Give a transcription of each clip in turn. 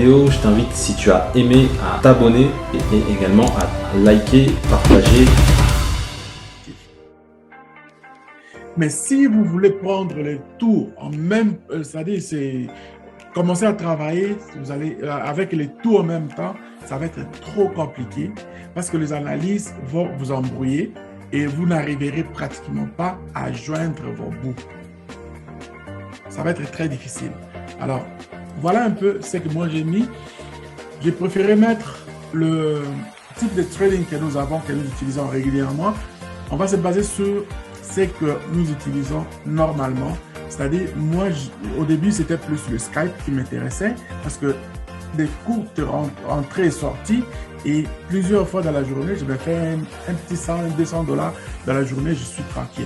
vidéo, je t'invite, si tu as aimé, à t'abonner et également à liker, partager. Mais si vous voulez prendre les tours en même, c'est-à-dire c'est commencer à travailler, vous allez avec les tours en même temps, ça va être trop compliqué parce que les analyses vont vous embrouiller et vous n'arriverez pratiquement pas à joindre vos bouts. Ça va être très difficile. Alors, voilà un peu ce que moi j'ai mis. J'ai préféré mettre le type de trading que nous avons, que nous utilisons régulièrement. On va se baser sur ce que nous utilisons normalement. C'est-à-dire, moi, au début, c'était plus le Skype qui m'intéressait parce que des courtes entrées et sorties et plusieurs fois dans la journée, je vais faire un petit 100, 200 dollars dans la journée, je suis tranquille.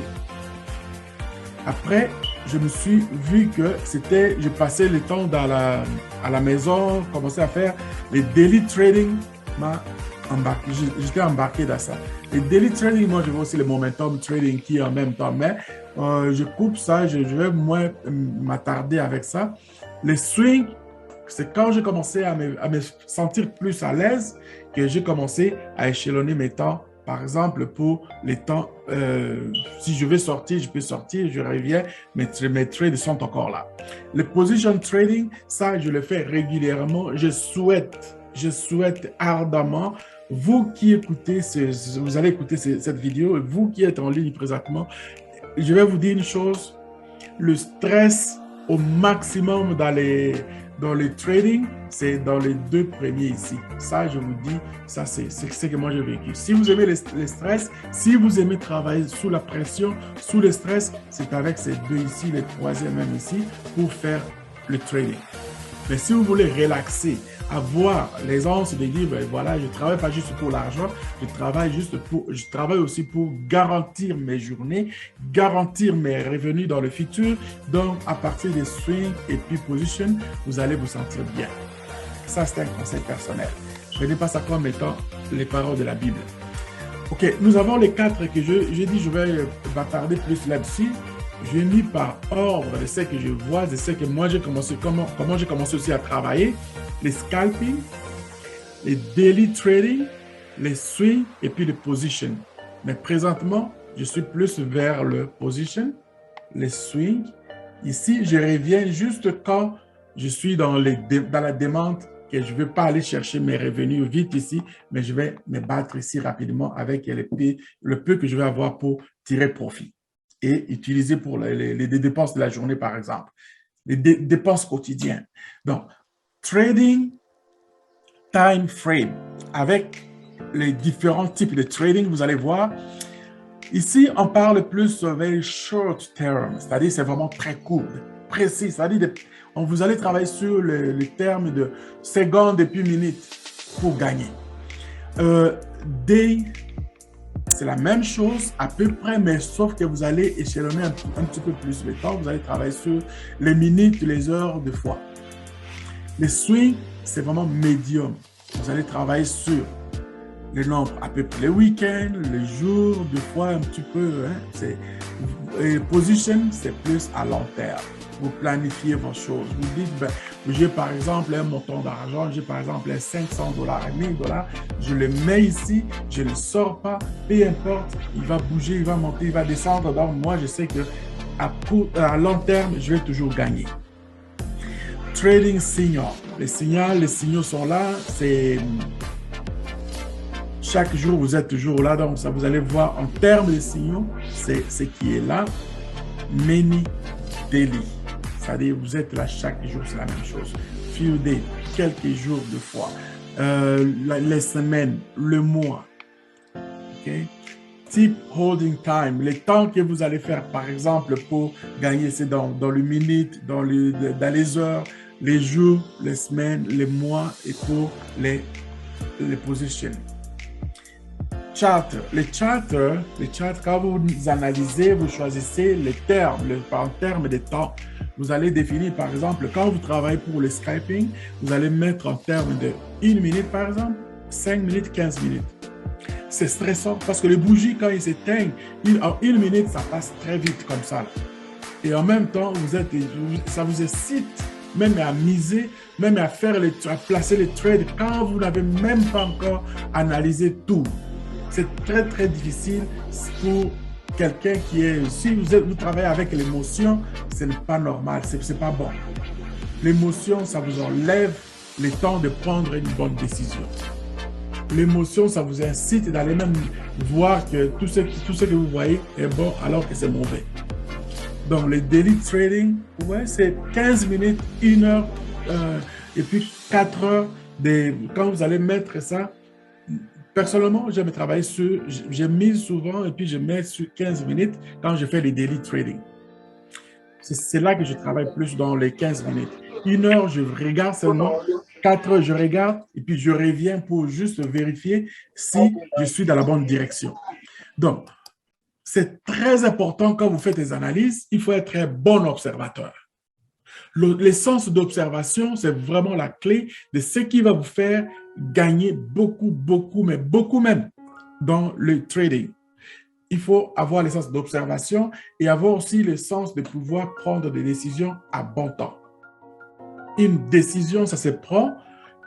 Après, je me suis vu que c'était, je passais le temps à la maison, commençais à faire les daily trading, j'étais embarqué dans ça. Les daily trading, moi je vois aussi le momentum trading qui est en même temps, mais je coupe ça, je vais moins m'attarder avec ça. Les swing, c'est quand j'ai commencé à me sentir plus à l'aise que j'ai commencé à échelonner mes temps. Par exemple, pour les temps, si je vais sortir, je peux sortir, je reviens, mes trades sont encore là. Le position trading, ça, je le fais régulièrement. Je souhaite ardemment, vous qui écoutez, vous allez écouter cette vidéo, vous qui êtes en ligne présentement, je vais vous dire une chose, le stress au maximum dans les trading, c'est dans les deux premiers ici. Ça, je vous dis, ça, c'est ce que moi j'ai vécu. Si vous aimez les stress, si vous aimez travailler sous la pression, sous le stress, c'est avec ces deux ici, les troisième même ici, pour faire le trading. Mais si vous voulez relaxer, avoir l'aisance de dire, ben voilà, je ne travaille pas juste pour l'argent, je travaille aussi pour garantir mes journées, garantir mes revenus dans le futur. Donc, à partir des swings et puis position, vous allez vous sentir bien. Ça, c'est un conseil personnel. Je ne dis pas ça comme étant les paroles de la Bible. OK, nous avons les quatre que j'ai dit, je vais m'attarder plus là-dessus. Je mis par ordre de ce que je vois, de ce que moi j'ai commencé, comment j'ai commencé aussi à travailler, les scalping, les daily trading, les swing et puis les position. Mais présentement, je suis plus vers le position, les swing. Ici, je reviens juste quand je suis dans la demande que je ne veux pas aller chercher mes revenus vite ici, mais je vais me battre ici rapidement avec le peu que je vais avoir pour tirer profit et utiliser pour les dépenses de la journée, par exemple, les dépenses quotidiennes. Donc, trading time frame, avec les différents types de trading, vous allez voir, ici, on parle plus very short term, c'est-à-dire c'est vraiment très court, précis, c'est-à-dire vous allez travailler sur le terme de secondes et puis minutes pour gagner. Day, c'est la même chose à peu près, mais sauf que vous allez échelonner un petit peu plus le temps. Vous allez travailler sur les minutes, les heures de fois. Les swings, c'est vraiment médium. Vous allez travailler sur le nombre, à peu près les week-ends, les jours, de fois un petit peu. Hein, et position, c'est plus à long terme. Vous planifiez vos choses. Vous dites, ben, j'ai par exemple un montant d'argent, j'ai par exemple 500 dollars, 1000 dollars, je le mets ici, je ne le sors pas, peu importe, il va bouger, il va monter, il va descendre. Donc, moi, je sais que à long terme, je vais toujours gagner. Trading signal. Les signaux sont là, c'est chaque jour, vous êtes toujours là, donc ça, vous allez voir en termes de signaux, c'est ce qui est là. Many daily. C'est-à-dire, vous êtes là chaque jour, c'est la même chose. Few days, quelques jours de fois. Les semaines, le mois. OK? Type holding time, les temps que vous allez faire, par exemple, pour gagner, c'est dans le minute, dans les heures, les jours, les semaines, les mois et pour les positions. Les charters, quand vous analysez, vous choisissez les termes, en termes de temps. Vous allez définir, par exemple, quand vous travaillez pour le Skyping, vous allez mettre en termes de 1 minute, par exemple, 5 minutes, 15 minutes. C'est stressant parce que les bougies, quand ils s'éteignent, en 1 minute, ça passe très vite comme ça. Et en même temps, ça vous excite même à miser, même à placer les trades quand vous n'avez même pas encore analysé tout. C'est très, très difficile pour quelqu'un qui est... Si vous travaillez avec l'émotion, ce n'est pas normal, ce n'est pas bon. L'émotion, ça vous enlève le temps de prendre une bonne décision. L'émotion, ça vous incite d'aller même voir que tout ce que vous voyez est bon alors que c'est mauvais. Donc, le daily trading, ouais, c'est 15 minutes, 1 heure et puis 4 heures. Quand vous allez mettre ça, personnellement, j'aime travailler sur, je mise souvent et puis je mets sur 15 minutes quand je fais les daily trading. C'est là que je travaille plus dans les 15 minutes. 1 heure, je regarde seulement. 4 heures, je regarde et puis je reviens pour juste vérifier si je suis dans la bonne direction. Donc, c'est très important quand vous faites des analyses, il faut être un bon observateur. L'essence d'observation, c'est vraiment la clé de ce qui va vous faire gagner beaucoup, beaucoup, mais beaucoup même dans le trading. Il faut avoir l'essence d'observation et avoir aussi le sens de pouvoir prendre des décisions à bon temps. Une décision, ça se prend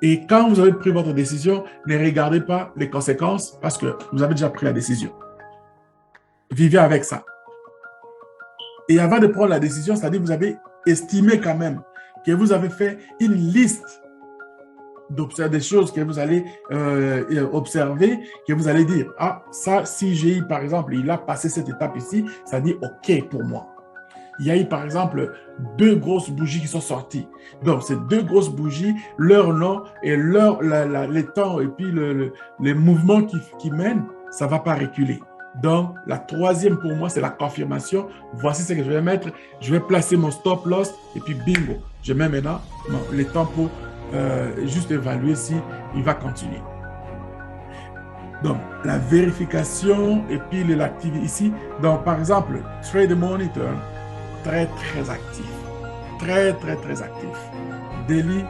et quand vous avez pris votre décision, ne regardez pas les conséquences parce que vous avez déjà pris la décision. Vivez avec ça. Et avant de prendre la décision, c'est-à-dire que vous avez estimé quand même que vous avez fait une liste des choses que vous allez observer, que vous allez dire, ah, ça, si j'ai eu, par exemple, il a passé cette étape ici, ça dit OK pour moi. Il y a eu, par exemple, 2 grosses bougies qui sont sorties. Donc, ces 2 grosses bougies, leur nom et les temps et puis les mouvements qui mènent, ça ne va pas reculer. Donc, la 3e pour moi, c'est la confirmation. Voici ce que je vais mettre. Je vais placer mon stop loss et puis bingo. Je mets maintenant les temps pour juste évaluer si il va continuer. Donc, la vérification et puis l'activité ici. Donc, par exemple, Trade Monitor, très, très actif. Très, très, très actif. Daily,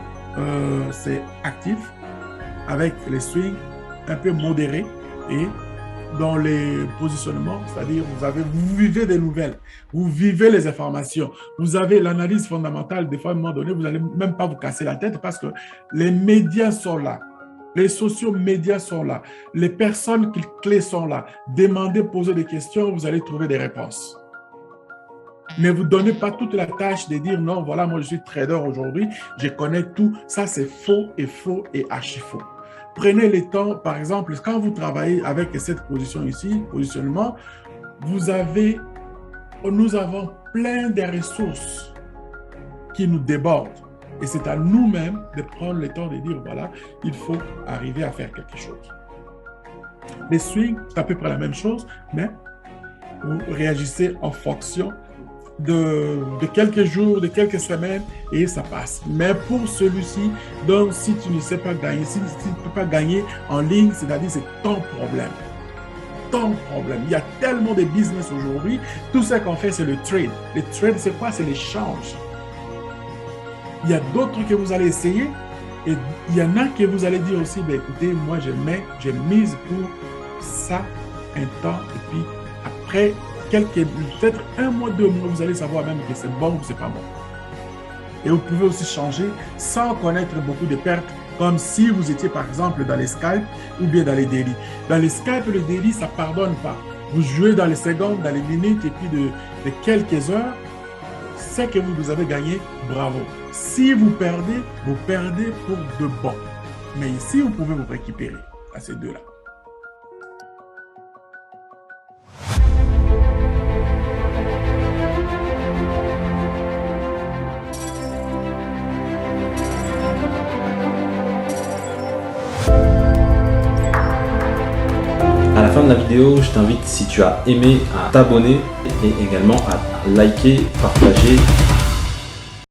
c'est actif avec les swings un peu modérés et dans les positionnements, c'est-à-dire vous vivez des nouvelles, vous vivez les informations, vous avez l'analyse fondamentale. Des fois, à un moment donné, vous n'allez même pas vous casser la tête parce que les médias sont là, les sociaux médias sont là, les personnes clés sont là. Demandez, posez des questions, vous allez trouver des réponses. Ne vous donnez pas toute la tâche de dire non, voilà, moi je suis trader aujourd'hui, je connais tout. Ça, c'est faux et archi faux. Prenez le temps, par exemple, quand vous travaillez avec cette position ici, positionnement, nous avons plein de ressources qui nous débordent. Et c'est à nous-mêmes de prendre le temps de dire, voilà, il faut arriver à faire quelque chose. Les swings, c'est à peu près la même chose, mais vous réagissez en fonction de quelques jours, de quelques semaines, et ça passe. Mais pour celui-ci, donc si tu ne sais pas gagner, si tu ne peux pas gagner en ligne, c'est-à-dire c'est ton problème. Ton problème. Il y a tellement de business aujourd'hui, tout ce qu'on fait, c'est le trade. Le trade, c'est quoi? C'est l'échange. Il y a d'autres que vous allez essayer, et il y en a que vous allez dire aussi, ben, écoutez, moi je mise pour ça un temps, et puis après, peut-être 1 mois, 2 mois, vous allez savoir même que c'est bon ou c'est pas bon. Et vous pouvez aussi changer sans connaître beaucoup de pertes, comme si vous étiez par exemple dans les scalps ou bien dans les daily. Dans les scalps et les daily, ça ne pardonne pas. Vous jouez dans les secondes, dans les minutes et puis de quelques heures, c'est que vous avez gagné, bravo. Si vous perdez pour de bon. Mais ici, vous pouvez vous récupérer à ces deux-là. À la fin de la vidéo, je t'invite, si tu as aimé, à t'abonner et également à liker, partager